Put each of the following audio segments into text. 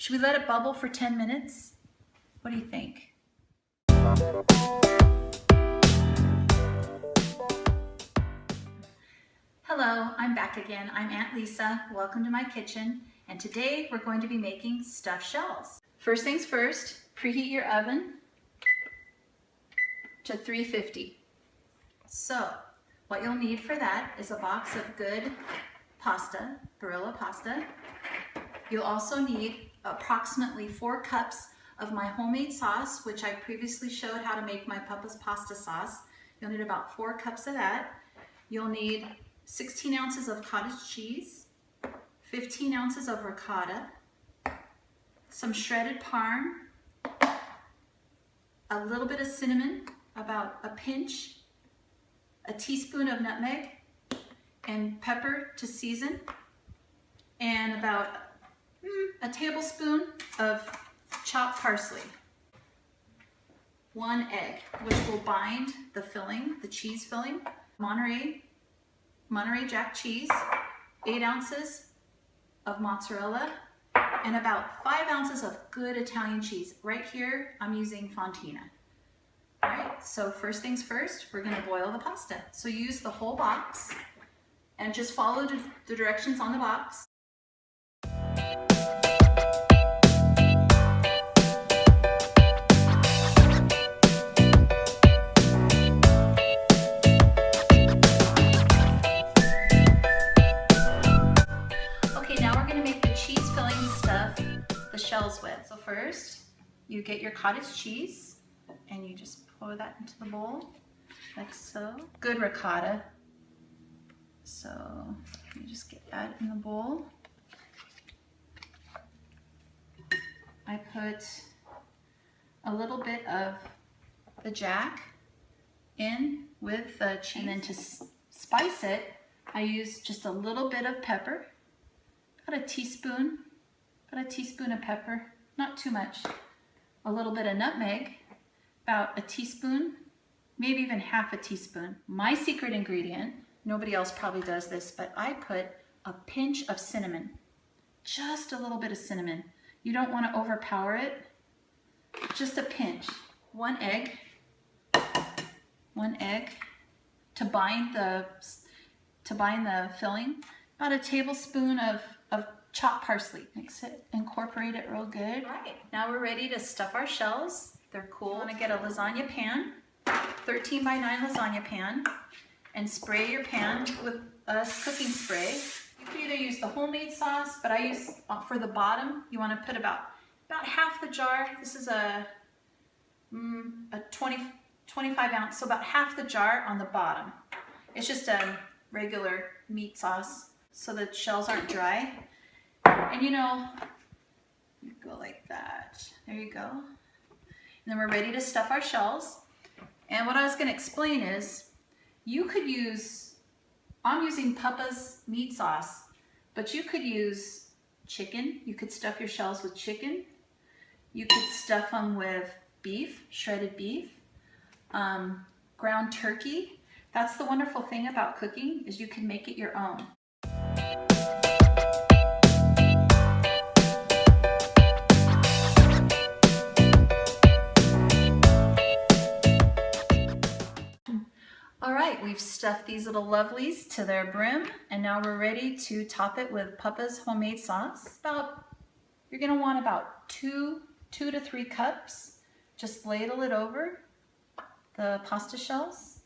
Should we let it bubble for 10 minutes? What do you think? Hello, I'm back again. I'm Aunt Lisa. Welcome to my kitchen. And today we're going to be making stuffed shells. First things first, preheat your oven to 350. So what you'll need for that is a box of good pasta, Barilla pasta. You'll also need approximately 4 cups of my homemade sauce, which I previously showed how to make my Papa's pasta sauce. You'll need about 4 cups of that. You'll need 16 ounces of cottage cheese, 15 ounces of ricotta, some shredded parm, a little bit of cinnamon, about a pinch, a teaspoon of nutmeg, and pepper to season, and about a tablespoon of chopped parsley. 1 egg, which will bind the filling, the cheese filling. Monterey Jack cheese, 8 ounces of mozzarella, and about 5 ounces of good Italian cheese. Right here, I'm using Fontina. All right, so first things first, we're gonna boil the pasta. So use the whole box and just follow the directions on the box. Shells with. So first, you get your cottage cheese and you just pour that into the bowl, like so. Good ricotta. So you just get that in the bowl. I put a little bit of the Jack in with the cheese. And then to spice it, I use just a little bit of pepper, about a teaspoon of pepper, not too much. A little bit of nutmeg, about a teaspoon, maybe even half a teaspoon. My secret ingredient, nobody else probably does this, but I put a pinch of cinnamon, just a little bit of cinnamon. You don't want to overpower it, just a pinch. 1 egg to bind the filling. About a tablespoon of chopped parsley. Mix it, incorporate it real good. All right, now we're ready to stuff our shells. They're cool. You want to get a lasagna pan, 13 by 9 lasagna pan, and spray your pan with a cooking spray. You can either use the homemade sauce, but I use, for the bottom, you want to put about half the jar. This is a 25 ounce, so about half the jar on the bottom. It's just a regular meat sauce, so the shells aren't dry. And you know, you go like that. There you go. And then we're ready to stuff our shells. And what I was going to explain is, you could use, I'm using Papa's meat sauce, but you could use chicken. You could stuff your shells with chicken. You could stuff them with beef, shredded beef, ground turkey. That's the wonderful thing about cooking, is you can make it your own. All right, we've stuffed these little lovelies to their brim, and now we're ready to top it with Papa's homemade sauce. You're gonna want about 2 to 3 cups. Just ladle it over the pasta shells.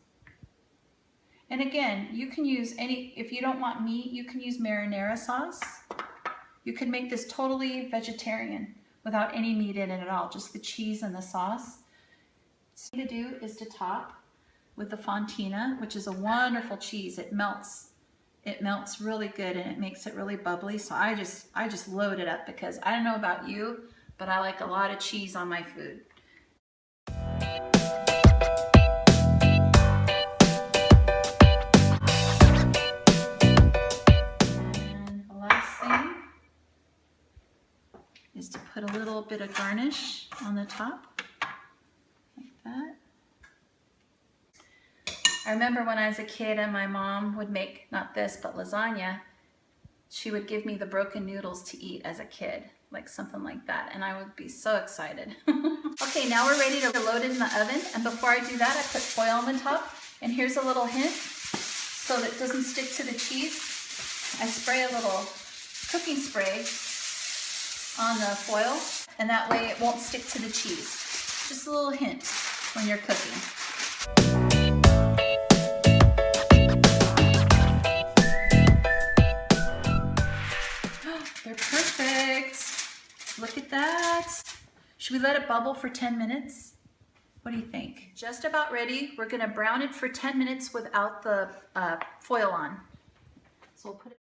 And again, you can use if you don't want meat, you can use marinara sauce. You can make this totally vegetarian without any meat in it at all, just the cheese and the sauce. So what you do is to top with the Fontina, which is a wonderful cheese. It melts really good and it makes it really bubbly. So I just load it up because I don't know about you, but I like a lot of cheese on my food. And the last thing is to put a little bit of garnish on the top, like that. I remember when I was a kid and my mom would make, not this, but lasagna, she would give me the broken noodles to eat as a kid. like something like that, and I would be so excited. Okay, now we're ready to load it in the oven, and before I do that, I put foil on the top, and here's a little hint so that it doesn't stick to the cheese. I spray a little cooking spray on the foil, and that way it won't stick to the cheese. Just a little hint when you're cooking. They're perfect. Look at that. Should we let it bubble for 10 minutes? What do you think? Just about ready. We're gonna brown it for 10 minutes without the foil on. So we'll put it.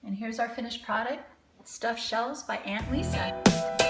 And here's our finished product, Stuffed Shells by Aunt Lisa.